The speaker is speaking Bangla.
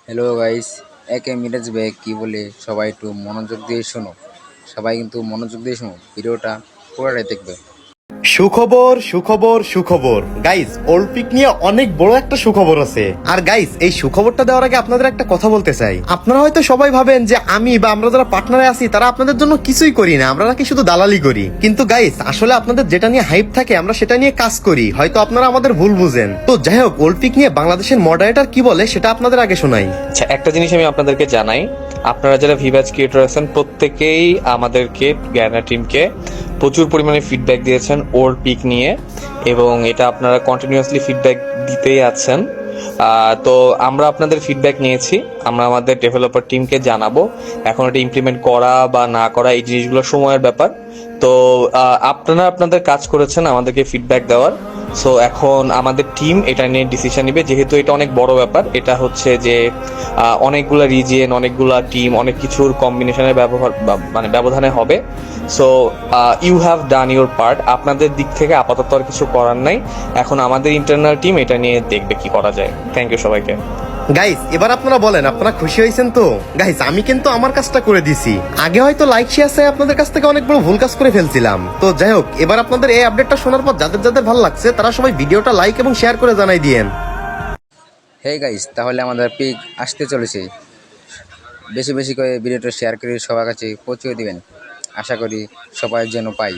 হ্যালো গাইস, একে মিরাজ ভাই কি বলে সবাই একটু মনোযোগ দিয়ে শোনো। সবাই কিন্তু মনোযোগ দিয়ে শোনো, ভিডিওটা পুরোটাই দেখবে। সুখবর সুখবর সুখবর গাইস, অলিম্পিক নিয়ে অনেক বড় একটা সুখবর আছে। আর গাইস, এই সুখবরটা দেওয়ার আগে আপনাদের একটা কথা বলতে চাই। আপনারা হয়তো সবাই ভাবেন যে আমি বা আমরা যারা পার্টনারে আছি তারা আপনাদের জন্য কিছুই করি না, আমরা নাকি শুধু দালালি করি। কিন্তু গাইস, আসলে আপনাদের যেটা নিয়ে হাইপ থাকে আমরা সেটা নিয়ে কাজ করি, হয়তো আপনারা আমাদের ভুল বুঝেন। তো যাই হোক, অলিম্পিক নিয়ে বাংলাদেশের মডারেটর কি বলে সেটা আপনাদের আগে শোনাই। আচ্ছা, একটা জিনিস আমি আপনাদেরকে জানাই, আপনারা যারা ভিভাজ ক্রিয়েটর আছেন প্রত্যেকেই আমাদেরকে গ্যানা টিমকে প্রচুর পরিমাণে ফিডব্যাক দিয়েছেন ওর পিক নিয়ে, এবং এটা আপনারা কন্টিনিউয়াসলি ফিডব্যাক দিতেই আছেন। তো আমরা আপনাদের ফিডব্যাক নিয়েছি, আমরা আমাদের ডেভেলপার টিমকে জানাবো। এখন এটা ইমপ্লিমেন্ট করা বা না করা এই জিনিসগুলো সময়ের ব্যাপার। তো আপনারা আপনাদের কাজ করেছেন আমাদেরকে ফিডব্যাক দেওয়ার। সো এখন আমাদের টিম এটা নিয়ে ডিসিশন নিবে, যেহেতু এটা অনেক বড় ব্যাপার। এটা হচ্ছে যে অনেকগুলা রিজিয়ন, অনেকগুলা টিম, অনেক কিছুর কম্বিনেশনের ব্যবধানে হবে। So you have done your part. আপনাদের দিক থেকে আপাতত আর কিছু করার নাই, এখন আমাদের ইন্টারনাল টিম এটা নিয়ে দেখবে কি করা যায়। থ্যাংক ইউ সবাইকে। গাইস, এবার আপনারা বলেন, আপনারা খুশি হয়েছেন তো? গাইস, আমি কিন্তু আমার কাজটা করে দিছি। আগে হয়তো লাইক শেয়ার চাই আপনাদের কাছ থেকে অনেক বড় ভুল কাজ করে ফেলছিলাম। তো যাই হোক, এবার আপনাদের এই আপডেটটা শোনার পর যাদের যাদের ভালো লাগছে তারা সবাই ভিডিওটা লাইক এবং শেয়ার করে জানাই দিয়েন। হে গাইস, তাহলে আমাদের পিক আসতে চলেছে। বেশি বেশি করে ভিডিওটা শেয়ার করে সবার কাছে পৌঁছে দিবেন। আশা করি সবাই যেন পাই।